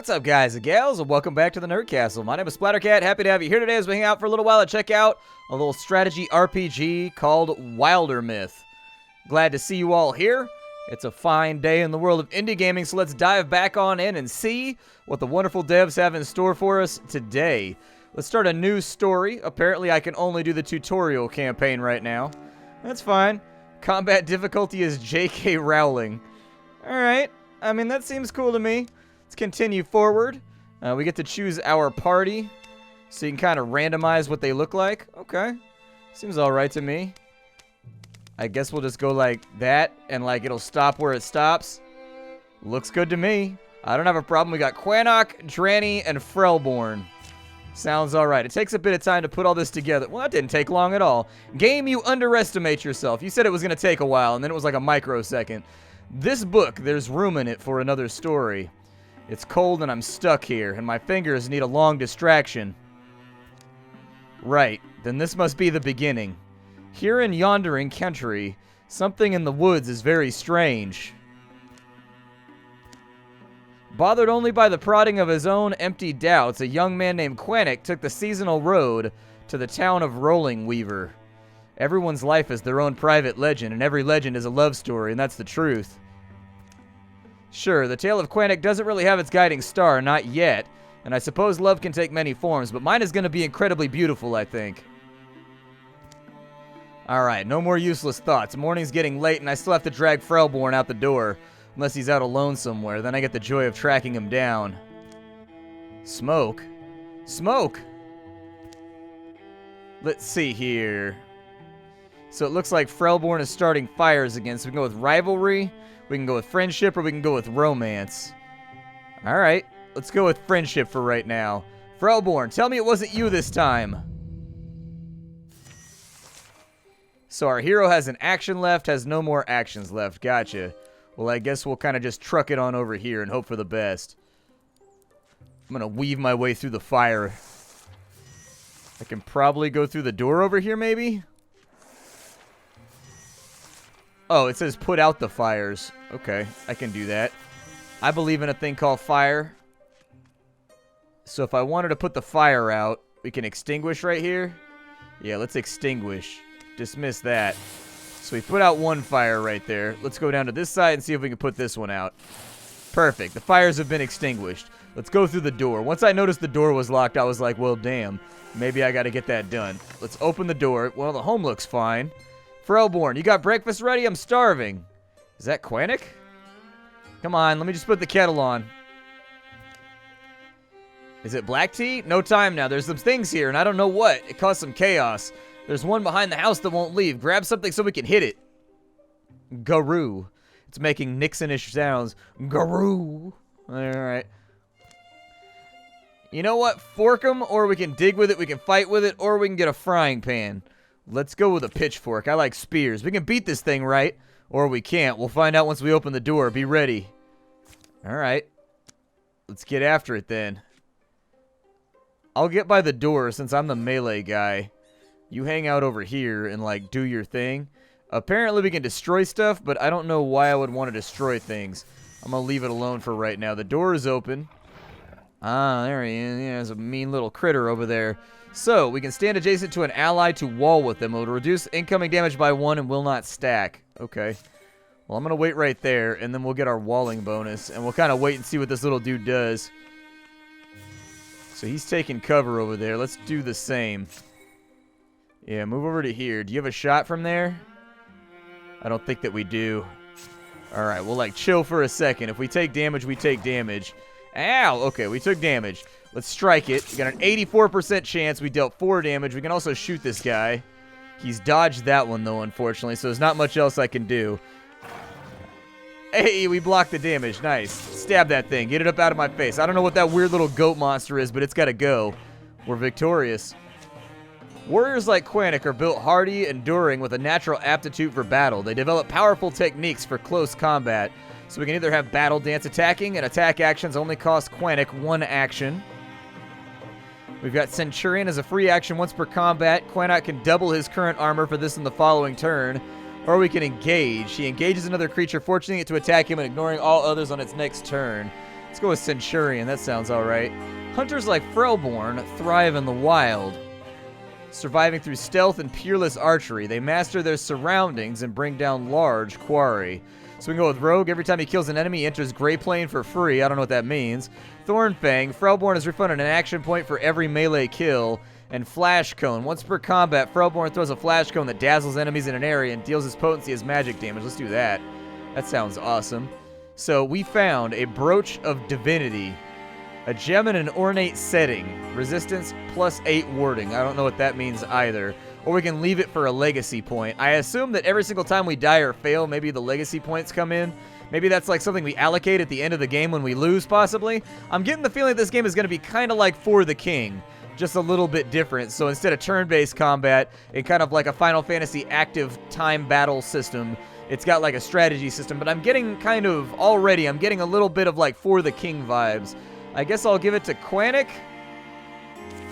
What's up, guys and gals, and welcome back to the Nerd Castle. My name is Splattercat. Happy to have you here today as we hang out for a little while and check out a little strategy RPG called Wildermyth. Glad to see you all here. It's a fine day in the world of indie gaming, so let's dive back on in and see what the wonderful devs have in store for us today. Let's start a new story. Apparently, I can only do the tutorial campaign right now. That's fine. Combat difficulty is J.K. Rowling. Alright, I mean, that seems cool to me. Let's continue forward. We get to choose our party, so you can kind of randomize what they look like. Okay, seems alright to me. I guess we'll just go like that, and like it'll stop where it stops. Looks good to me. I don't have a problem. We got Quanok, Dranny, and Frelborn. Sounds alright. It takes a bit of time to put all this together. Well, that didn't take long at all. Game, you underestimate yourself. You said it was going to take a while, and then it was like a microsecond. This book, there's room in it for another story. It's cold and I'm stuck here, and my fingers need a long distraction. Right, then this must be the beginning. Here in yondering country, something in the woods is very strange. Bothered only by the prodding of his own empty doubts, a young man named Quanok took the seasonal road to the town of Rolling Weaver. Everyone's life is their own private legend, and every legend is a love story, and that's the truth. Sure, the tale of Quanok doesn't really have its guiding star, not yet, and I suppose love can take many forms, but mine is going to be incredibly beautiful, I think. Alright, no more useless thoughts. Morning's getting late, and I still have to drag Frelborn out the door. Unless he's out alone somewhere, then I get the joy of tracking him down. Smoke? Smoke! Let's see here. So it looks like Frelborn is starting fires again, so we can go with rivalry, we can go with friendship, or we can go with romance. Alright, let's go with friendship for right now. Frelborn, tell me it wasn't you this time. So our hero has an action left, has no more actions left. Gotcha. Well, I guess we'll kind of just truck it on over here and hope for the best. I'm going to weave my way through the fire. I can probably go through the door over here, maybe? Oh, it says put out the fires. Okay, I can do that. I believe in a thing called fire. So if I wanted to put the fire out, we can extinguish right here. Yeah, let's extinguish. Dismiss that. So we put out one fire right there. Let's go down to this side and see if we can put this one out. Perfect. The fires have been extinguished. Let's go through the door. Once I noticed the door was locked, I was like, well, damn. Maybe I got to get that done. Let's open the door. Well, the home looks fine. Frelborn, you got breakfast ready? I'm starving. Is that Quanok? Come on, let me just put the kettle on. Is it black tea? No time now. There's some things here, and I don't know what. It caused some chaos. There's one behind the house that won't leave. Grab something so we can hit it. Garoo. It's making Nixon-ish sounds. Garoo. Alright. You know what? Fork them, or we can dig with it, we can fight with it, or we can get a frying pan. Let's go with a pitchfork. I like spears. We can beat this thing, right? Or we can't. We'll find out once we open the door. Be ready. Alright. Let's get after it then. I'll get by the door since I'm the melee guy. You hang out over here and, like, do your thing. Apparently we can destroy stuff, but I don't know why I would want to destroy things. I'm going to leave it alone for right now. The door is open. Ah, there he is. Yeah, there's a mean little critter over there. So, we can stand adjacent to an ally to wall with them. It will reduce incoming damage by 1 and will not stack. Okay. Well, I'm going to wait right there, and then we'll get our walling bonus. And we'll kind of wait and see what this little dude does. So, he's taking cover over there. Let's do the same. Yeah, move over to here. Do you have a shot from there? I don't think that we do. Alright, we'll like chill for a second. If we take damage, we take damage. Ow! Okay, we took damage. Let's strike it. We got an 84% chance. We dealt 4 damage. We can also shoot this guy. He's dodged that one, though, unfortunately, so there's not much else I can do. Hey, we blocked the damage. Nice. Stab that thing. Get it up out of my face. I don't know what that weird little goat monster is, but it's got to go. We're victorious. Warriors like Quanok are built hardy, enduring, with a natural aptitude for battle. They develop powerful techniques for close combat. So we can either have battle dance attacking, and attack actions only cost Quanok 1 action. We've got Centurion as a free action once per combat. Quanok can double his current armor for this in the following turn. Or we can engage. He engages another creature, forcing it to attack him and ignoring all others on its next turn. Let's go with Centurion. That sounds alright. Hunters like Frelborn thrive in the wild. Surviving through stealth and peerless archery, they master their surroundings and bring down large quarry. So we can go with Rogue. Every time he kills an enemy, he enters Grey Plane for free. I don't know what that means. Thornfang. Frelborn is refunded an action point for every melee kill. And Flash Cone. Once per combat, Frelborn throws a Flash Cone that dazzles enemies in an area and deals its potency as magic damage. Let's do that. That sounds awesome. So we found a Brooch of Divinity. A gem in an ornate setting. Resistance +8 warding. I don't know what that means either. Or we can leave it for a legacy point. I assume that every single time we die or fail, maybe the legacy points come in. Maybe that's like something we allocate at the end of the game when we lose, possibly. I'm getting the feeling this game is going to be kind of like For the King. Just a little bit different. So instead of turn-based combat, and kind of like a Final Fantasy active time battle system, it's got like a strategy system. But I'm getting kind of, already, I'm getting a little bit of like For the King vibes. I guess I'll give it to Quanic.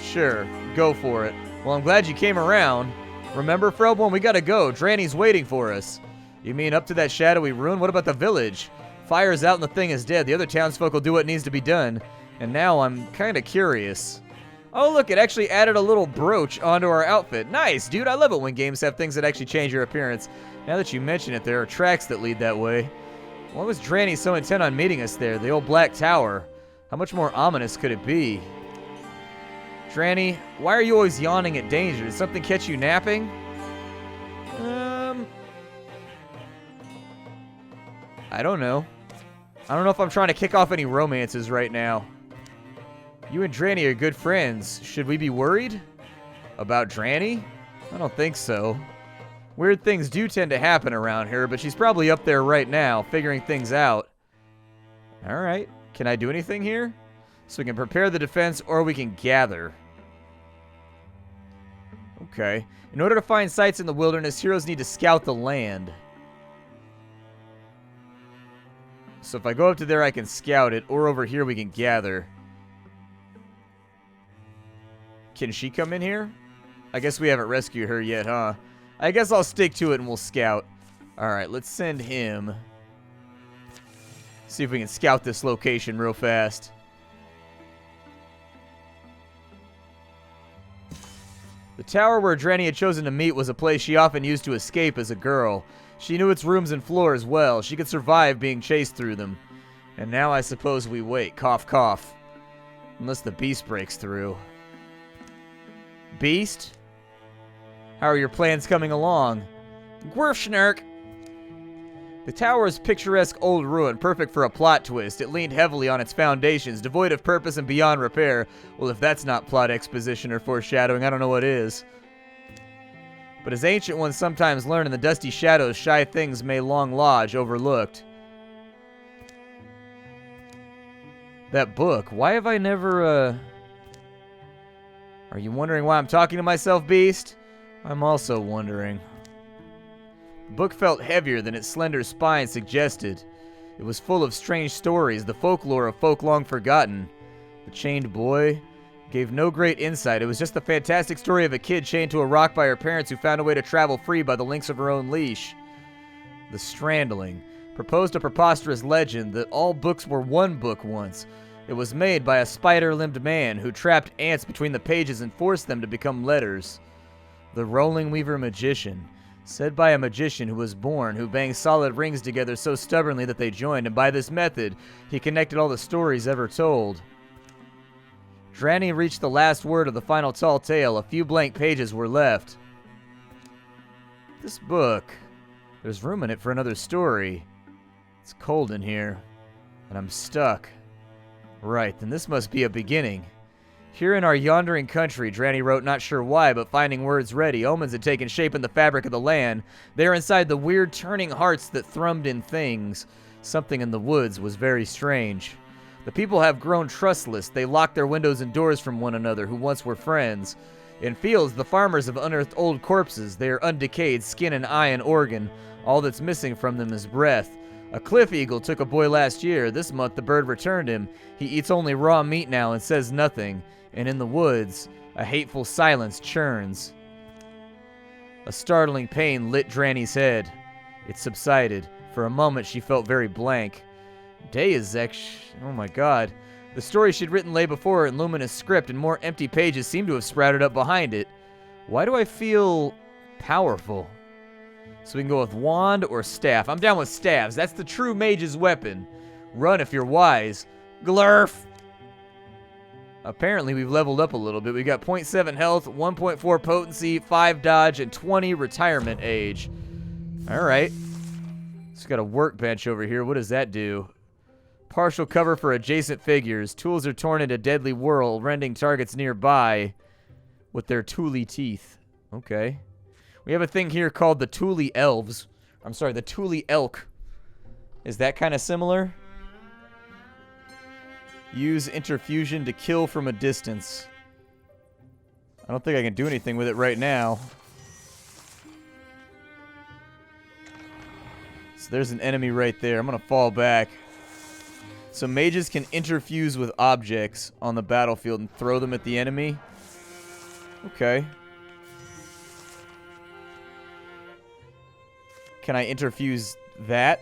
Sure, go for it. Well, I'm glad you came around. Remember, Frelborn, we gotta go. Dranny's waiting for us. You mean up to that shadowy ruin? What about the village? Fire's out and the thing is dead. The other townsfolk will do what needs to be done. And now I'm kinda curious. Oh, look, it actually added a little brooch onto our outfit. Nice, dude. I love it when games have things that actually change your appearance. Now that you mention it, there are tracks that lead that way. Why was Dranny so intent on meeting us there? The old black tower. How much more ominous could it be? Dranny, why are you always yawning at danger? Did something catch you napping? I don't know. I don't know if I'm trying to kick off any romances right now. You and Dranny are good friends. Should we be worried? About Dranny? I don't think so. Weird things do tend to happen around here, but she's probably up there right now, figuring things out. Alright. Can I do anything here? So we can prepare the defense, or we can gather. Okay. In order to find sites in the wilderness, heroes need to scout the land. So if I go up to there, I can scout it, or over here we can gather. Can she come in here? I guess we haven't rescued her yet, huh? I guess I'll stick to it and we'll scout. Alright, let's send him. See if we can scout this location real fast. The tower where Dranny had chosen to meet was a place she often used to escape as a girl. She knew its rooms and floors well. She could survive being chased through them. And now I suppose we wait. Cough, cough. Unless the beast breaks through. Beast? How are your plans coming along? Gwurfschnark! The tower's picturesque old ruin, perfect for a plot twist. It leaned heavily on its foundations, devoid of purpose and beyond repair. Well, if that's not plot exposition or foreshadowing, I don't know what is. But as ancient ones sometimes learn, in the dusty shadows, shy things may long lodge, overlooked. That book, why have I never, Are you wondering why I'm talking to myself, Beast? I'm also wondering. The book felt heavier than its slender spine suggested. It was full of strange stories, the folklore of folk long forgotten. The chained boy gave no great insight. It was just the fantastic story of a kid chained to a rock by her parents who found a way to travel free by the links of her own leash. The Strandling proposed a preposterous legend that all books were one book once. It was made by a spider-limbed man who trapped ants between the pages and forced them to become letters. The Rolling Weaver Magician, said by a magician who was born, who banged solid rings together so stubbornly that they joined, and by this method, he connected all the stories ever told. Dranny reached the last word of the final tall tale. A few blank pages were left. This book, there's room in it for another story. It's cold in here, and I'm stuck. Right, then this must be a beginning. Here in our yondering country, Dranny wrote, not sure why, but finding words ready, omens had taken shape in the fabric of the land. There inside the weird turning hearts that thrummed in things. Something in the woods was very strange. The people have grown trustless. They lock their windows and doors from one another who once were friends. In fields, the farmers have unearthed old corpses. They are undecayed, skin and eye and organ. All that's missing from them is breath. A cliff eagle took a boy last year. This month the bird returned him. He eats only raw meat now and says nothing. And in the woods, a hateful silence churns. A startling pain lit Dranny's head. It subsided. For a moment she felt very blank. Day is oh my god. The story she'd written lay before her in luminous script, and more empty pages seemed to have sprouted up behind it. Why do I feel powerful? So we can go with wand or staff. I'm down with staves. That's the true mage's weapon. Run if you're wise. Glurf! Apparently we've leveled up a little bit. We got 0.7 health, 1.4 potency, 5 dodge, and 20 retirement age. Alright. Just got a workbench over here. What does that do? Partial cover for adjacent figures. Tools are torn into deadly whirl, rending targets nearby with their tooly teeth. Okay. We have a thing here called the Tooly Elves. I'm sorry, the Tooly Elk. Is that kind of similar? Use interfusion to kill from a distance. I don't think I can do anything with it right now. So there's an enemy right there. I'm going to fall back. So mages can interfuse with objects on the battlefield and throw them at the enemy. Okay. Can I interfuse that?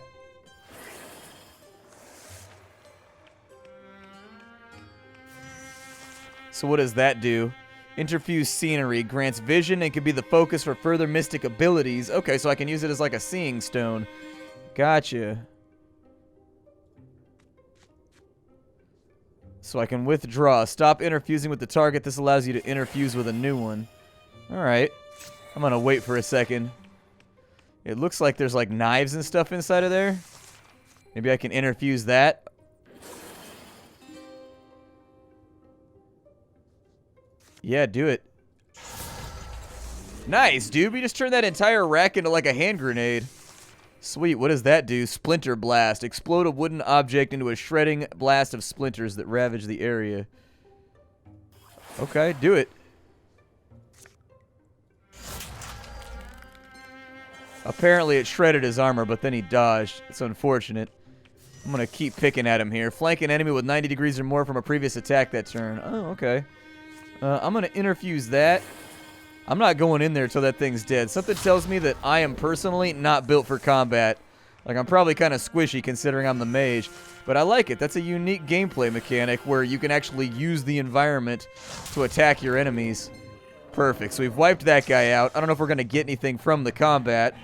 So what does that do? Interfuse scenery. Grants vision and can be the focus for further mystic abilities. Okay, so I can use it as like a seeing stone. Gotcha. So I can withdraw. Stop interfusing with the target. This allows you to interfuse with a new one. Alright. I'm gonna wait for a second. It looks like there's like knives and stuff inside of there. Maybe I can interfuse that. Yeah, do it. Nice, dude. We just turned that entire rack into like a hand grenade. Sweet. What does that do? Splinter blast. Explode a wooden object into a shredding blast of splinters that ravage the area. Okay, do it. Apparently it shredded his armor, but then he dodged. It's unfortunate. I'm going to keep picking at him here. Flank an enemy with 90 degrees or more from a previous attack that turn. Oh, okay. I'm going to interfuse that. I'm not going in there until that thing's dead. Something tells me that I am personally not built for combat. Like, I'm probably kind of squishy considering I'm the mage. But I like it. That's a unique gameplay mechanic where you can actually use the environment to attack your enemies. Perfect. So we've wiped that guy out. I don't know if we're going to get anything from the combat,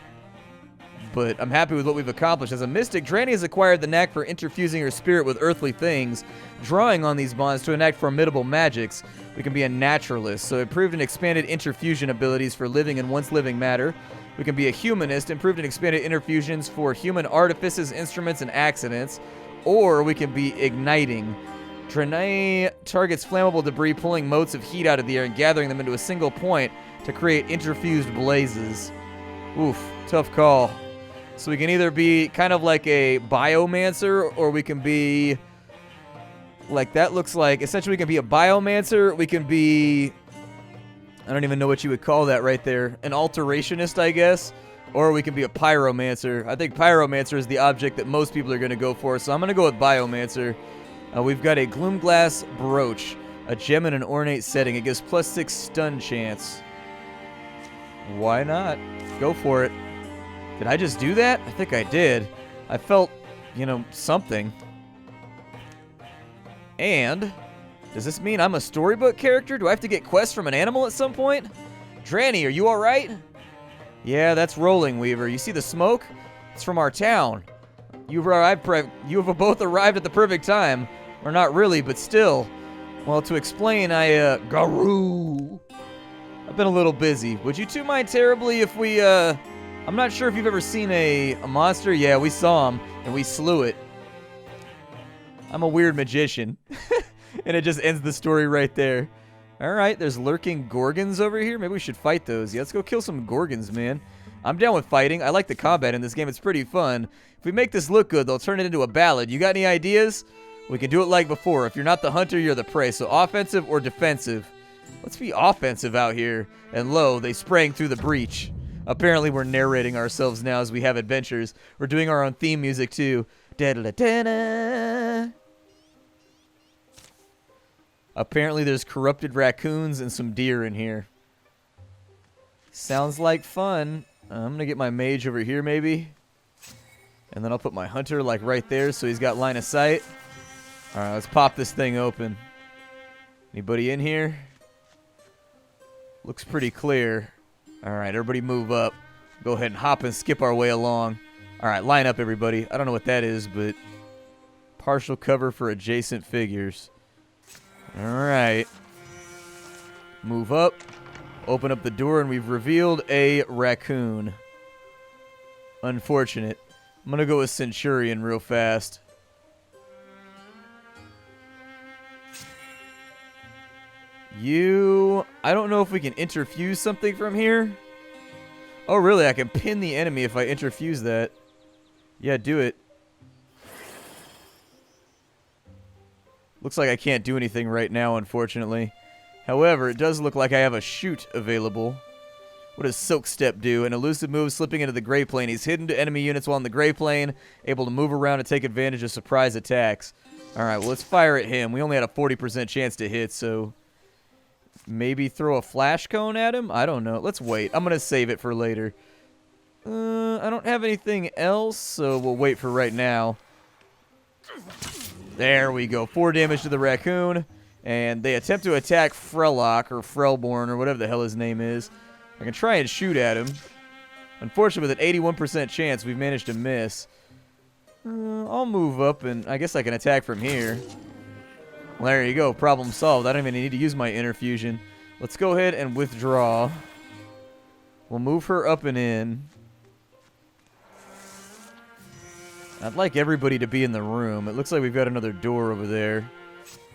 but I'm happy with what we've accomplished. As a mystic, Dranny has acquired the knack for interfusing her spirit with earthly things, drawing on these bonds to enact formidable magics. We can be a naturalist, so improved and expanded interfusion abilities for living and once living matter. We can be a humanist, improved and expanded interfusions for human artifices, instruments, and accidents. Or we can be igniting. Dranny targets flammable debris, pulling motes of heat out of the air and gathering them into a single point to create interfused blazes. Oof, tough call. So we can either be kind of like a biomancer, or we can be like, that looks like, essentially we can be a biomancer, we can be, I don't even know what you would call that right there, an alterationist, I guess, or we can be a pyromancer. I think pyromancer is the object that most people are going to go for, so I'm going to go with biomancer. We've got a gloomglass brooch, a gem in an ornate setting. It gives +6 stun chance. Why not? Go for it. Did I just do that? I think I did. I felt, you know, something. And does this mean I'm a storybook character? Do I have to get quests from an animal at some point? Dranny, are you alright? Yeah, that's Rolling Weaver. You see the smoke? It's from our town. You have both arrived at the perfect time. Or not really, but still. Well, to explain, Garoo. I've been a little busy. Would you two mind terribly if we, I'm not sure if you've ever seen a monster. Yeah, we saw him, and we slew it. I'm a weird magician. And it just ends the story right there. Alright, there's lurking gorgons over here. Maybe we should fight those. Yeah, let's go kill some gorgons, man. I'm down with fighting. I like the combat in this game. It's pretty fun. If we make this look good, they'll turn it into a ballad. You got any ideas? We can do it like before. If you're not the hunter, you're the prey. So offensive or defensive? Let's be offensive out here. And lo, they sprang through the breach. Apparently, we're narrating ourselves now as we have adventures. We're doing our own theme music, too. Da-da-da-da-da. Apparently, there's corrupted raccoons and some deer in here. Sounds like fun. I'm going to get my mage over here, maybe. And then I'll put my hunter like right there so he's got line of sight. Alright, let's pop this thing open. Anybody in here? Looks pretty clear. Alright, everybody move up. Go ahead and hop and skip our way along. Alright, line up everybody. I don't know what that is, but partial cover for adjacent figures. Alright. Move up. Open up the door and we've revealed a raccoon. Unfortunate. I'm going to go with Centurion real fast. I don't know if we can interfuse something from here. Oh, really? I can pin the enemy if I interfuse that. Yeah, do it. Looks like I can't do anything right now, unfortunately. However, it does look like I have a shoot available. What does Silk Step do? An elusive move slipping into the gray plane. He's hidden to enemy units while in the gray plane, able to move around and take advantage of surprise attacks. Alright, well, let's fire at him. We only had a 40% chance to hit, so maybe throw a flash cone at him? I don't know. Let's wait. I'm going to save it for later. I don't have anything else, so we'll wait for right now. There we go. 4 damage to the raccoon. And they attempt to attack Frellock, or Frelborn, or whatever the hell his name is. I can try and shoot at him. Unfortunately, with an 81% chance, we've managed to miss. I'll move up, and I guess I can attack from here. Well, there you go. Problem solved. I don't even need to use my interfusion. Let's go ahead and withdraw. We'll move her up and in. I'd like everybody to be in the room. It looks like we've got another door over there.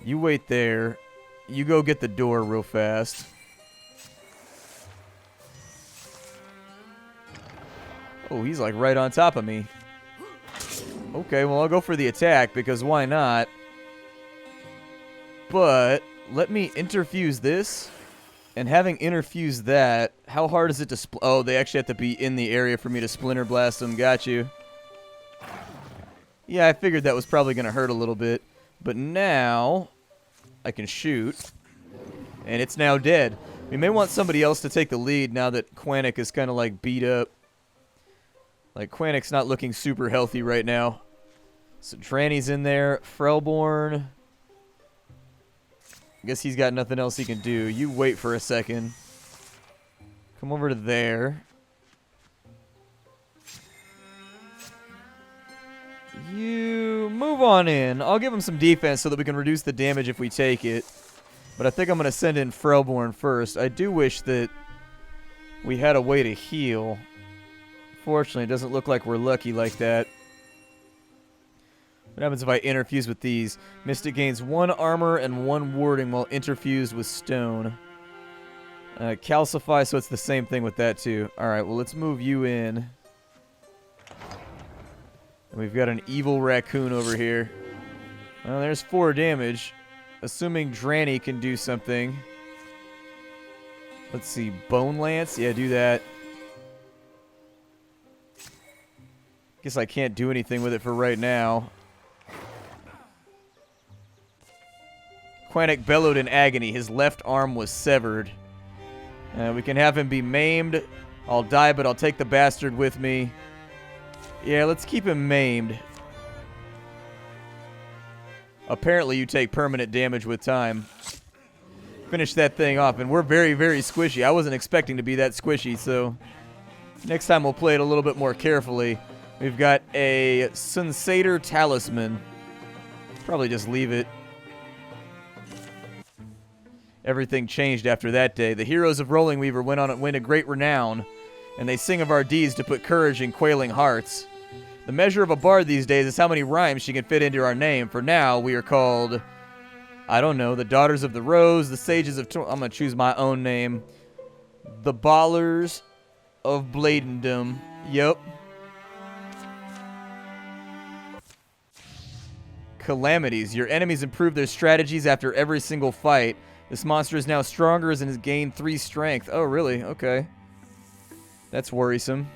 You wait there. You go get the door real fast. Oh, he's like right on top of me. Okay, well, I'll go for the attack because why not? But let me interfuse this. And having interfused that, how hard is it to oh, they actually have to be in the area for me to splinter blast them. Got you. Yeah, I figured that was probably going to hurt a little bit. But now I can shoot. And it's now dead. We may want somebody else to take the lead now that Quanic is kind of like beat up. Like, Quanic's not looking super healthy right now. So Tranny's in there. Frelborn. I guess he's got nothing else he can do. You wait for a second. Come over to there. You move on in. I'll give him some defense so that we can reduce the damage if we take it. But I think I'm going to send in Frelborn first. I do wish that we had a way to heal. Fortunately, it doesn't look like we're lucky like that. What happens if I interfuse with these? Mystic gains 1 armor and 1 warding while interfused with stone. Calcify, so it's the same thing with that too. Alright, well, let's move you in. And we've got an evil raccoon over here. Well, there's 4 damage. Assuming Dranny can do something. Let's see, Bone Lance? Yeah, do that. Guess I can't do anything with it for right now. Quanic bellowed in agony. His left arm was severed. We can have him be maimed. I'll die, but I'll take the bastard with me. Yeah, let's keep him maimed. Apparently, you take permanent damage with time. Finish that thing off, and we're very, very squishy. I wasn't expecting to be that squishy, so next time we'll play it a little bit more carefully. We've got a Sensator Talisman. Probably just leave it. Everything changed after that day. The heroes of Rolling Weaver went on and win a great renown, and they sing of our deeds to put courage in quailing hearts. The measure of a bard these days is how many rhymes she can fit into our name. For now, we are called, I don't know, the Daughters of the Rose, the Sages of... I'm going to choose my own name. The Ballers of Bladendom. Yep. Calamities. Your enemies improve their strategies after every single fight. This monster is now stronger and has gained 3 strength. Oh, really? Okay. That's worrisome.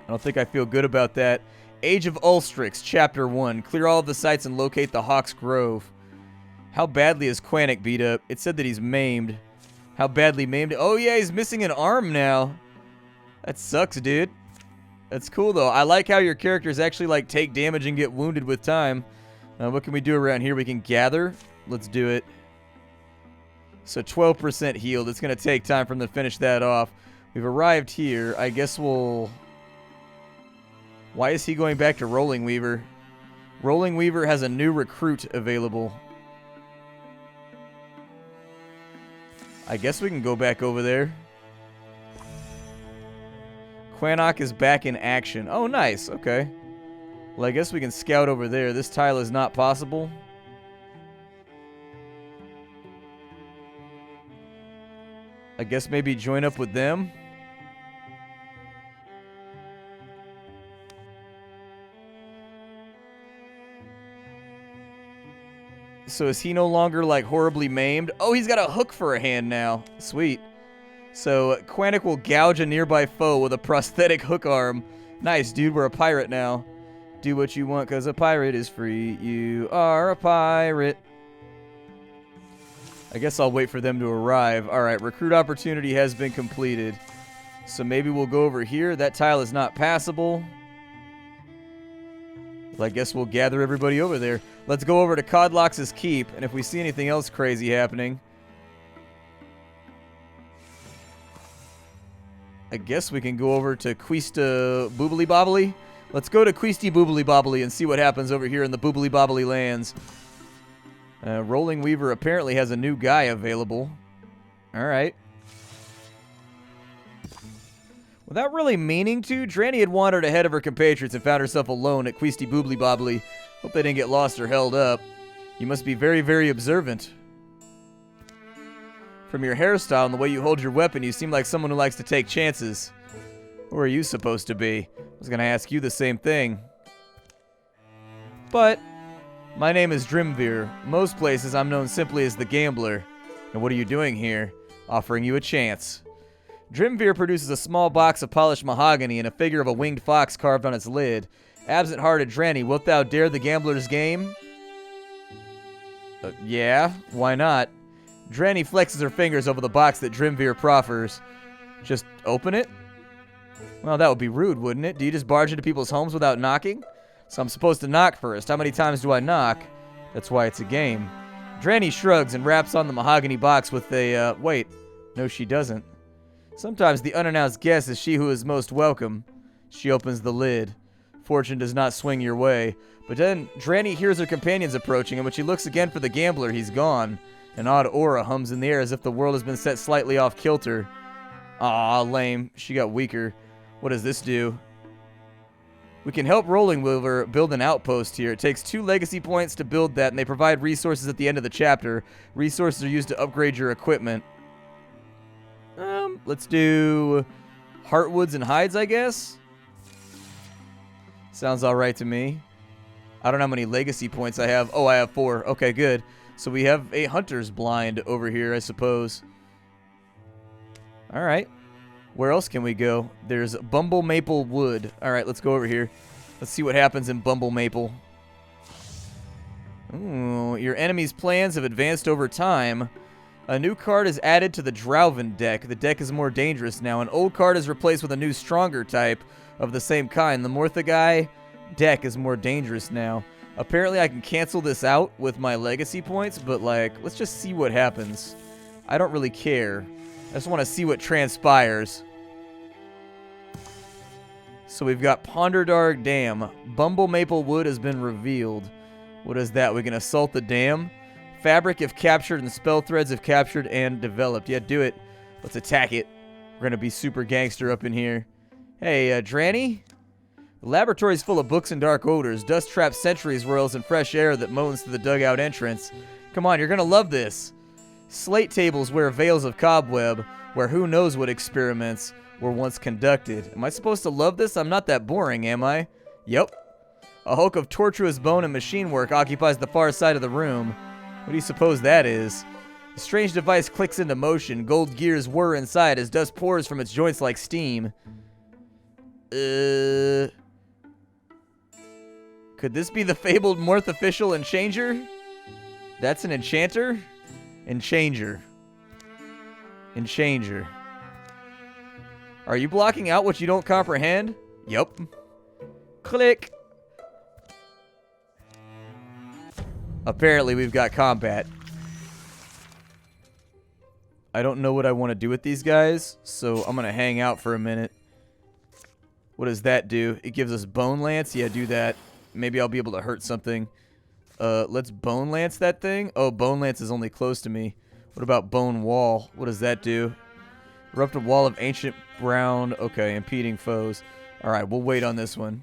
I don't think I feel good about that. Age of Ulstrix, Chapter 1. Clear all of the sites and locate the Hawk's Grove. How badly is Quanic beat up? It said that he's maimed. How badly maimed? Oh, yeah, he's missing an arm now. That sucks, dude. That's cool, though. I like how your characters actually, like, take damage and get wounded with time. What can we do around here? We can gather. Let's do it. So 12% healed. It's going to take time for them to finish that off. We've arrived here. I guess we'll... Why is he going back to Rolling Weaver? Rolling Weaver has a new recruit available. I guess we can go back over there. Quanok is back in action. Oh, nice. Okay. Well, I guess we can scout over there. This tile is not possible. I guess maybe join up with them. So is he no longer, like, horribly maimed? Oh, he's got a hook for a hand now. Sweet. So Quanok will gouge a nearby foe with a prosthetic hook arm. Nice, dude. We're a pirate now. Do what you want, because a pirate is free. You are a pirate. I guess I'll wait for them to arrive. All right, recruit opportunity has been completed. So maybe we'll go over here. That tile is not passable. Well, I guess we'll gather everybody over there. Let's go over to Codlox's Keep, and if we see anything else crazy happening... I guess we can go over to Quista Boobly Bobbly. Let's go to Queasty Boobly Bobbly and see what happens over here in the Boobly Bobbly lands. Rolling Weaver apparently has a new guy available. Alright. Without really meaning to, Dranny had wandered ahead of her compatriots and found herself alone at Queasty Boobly Bobbly. Hope they didn't get lost or held up. You must be very, very observant. From your hairstyle and the way you hold your weapon, you seem like someone who likes to take chances. Who are you supposed to be? I was going to ask you the same thing. But, my name is Drimvir. Most places I'm known simply as the Gambler. And what are you doing here? Offering you a chance. Drimvir produces a small box of polished mahogany and a figure of a winged fox carved on its lid. Absent-hearted Dranny, wilt thou dare the Gambler's game? Yeah, why not? Dranny flexes her fingers over the box that Drimvir proffers. Just open it? Well, that would be rude, wouldn't it? Do you just barge into people's homes without knocking? So I'm supposed to knock first. How many times do I knock? That's why it's a game. Dranny shrugs and wraps on the mahogany box with a, wait. No, she doesn't. Sometimes the unannounced guest is she who is most welcome. She opens the lid. Fortune does not swing your way. But then Dranny hears her companions approaching, and when she looks again for the Gambler, he's gone. An odd aura hums in the air as if the world has been set slightly off kilter. Aw, lame. She got weaker. What does this do? We can help Rolling Weaver build an outpost here. It takes 2 legacy points to build that, and they provide resources at the end of the chapter. Resources are used to upgrade your equipment. Let's do Heartwoods and Hides, I guess? Sounds alright to me. I don't know how many legacy points I have. Oh, I have 4. Okay, good. So we have a Hunter's Blind over here, I suppose. Alright. Where else can we go? There's Bumble Maple Wood. Alright, let's go over here. Let's see what happens in Bumble Maple. Ooh, your enemy's plans have advanced over time. A new card is added to the Drauven deck. The deck is more dangerous now. An old card is replaced with a new stronger type of the same kind. The Morthagai deck is more dangerous now. Apparently I can cancel this out with my legacy points, but like, let's just see what happens. I don't really care. I just want to see what transpires. So we've got Ponderdarg Dam. Bumble Maple Wood has been revealed. What is that? We can assault the dam? Fabric if captured and spell threads if captured and developed. Yeah, do it. Let's attack it. We're going to be super gangster up in here. Hey, Dranny? The laboratory's full of books and dark odors, dust-trapped centuries whirls and fresh air that moans through the dugout entrance. Come on, you're gonna love this. Slate tables wear veils of cobweb, where who knows what experiments were once conducted. Am I supposed to love this? I'm not that boring, am I? Yep. A hulk of tortuous bone and machine work occupies the far side of the room. What do you suppose that is? The strange device clicks into motion. Gold gears whir inside as dust pours from its joints like steam. Could this be the fabled Morthaficial Enchanger? That's an enchanter? Enchanger. Enchanger. Are you blocking out what you don't comprehend? Yup. Click. Apparently, we've got combat. I don't know what I want to do with these guys, so I'm going to hang out for a minute. What does that do? It gives us Bone Lance? Yeah, do that. Maybe I'll be able to hurt something. Let's Bone Lance that thing. Oh, Bone Lance is only close to me. What about Bone Wall? What does that do? Erupt a wall of ancient brown. Okay, impeding foes. Alright, we'll wait on this one.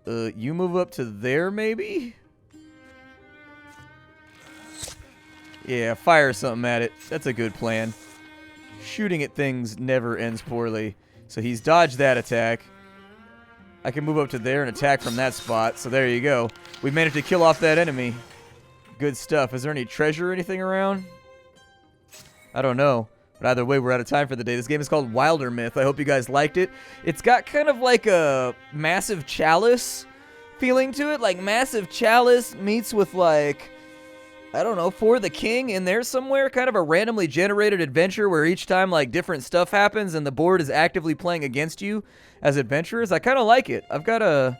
You move up to there, maybe? Yeah, fire something at it. That's a good plan. Shooting at things never ends poorly. So he's dodged that attack. I can move up to there and attack from that spot. So there you go. We managed to kill off that enemy. Good stuff. Is there any treasure or anything around? I don't know. But either way, we're out of time for the day. This game is called Wildermyth. I hope you guys liked it. It's got kind of like a Massive Chalice feeling to it. Like Massive Chalice meets with like, I don't know, For the King in there somewhere. Kind of a randomly generated adventure where each time like different stuff happens and the board is actively playing against you as adventurers. I kind of like it. I've got a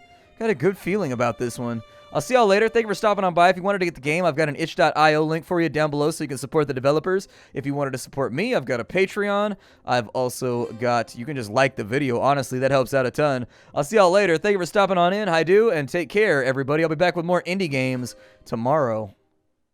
good feeling about this one. I'll see y'all later. Thank you for stopping on by. If you wanted to get the game, I've got an itch.io link for you down below so you can support the developers. If you wanted to support me, I've got a Patreon. I've also got, you can just like the video. Honestly, that helps out a ton. I'll see y'all later. Thank you for stopping on in. Hi do, and take care, everybody. I'll be back with more indie games tomorrow.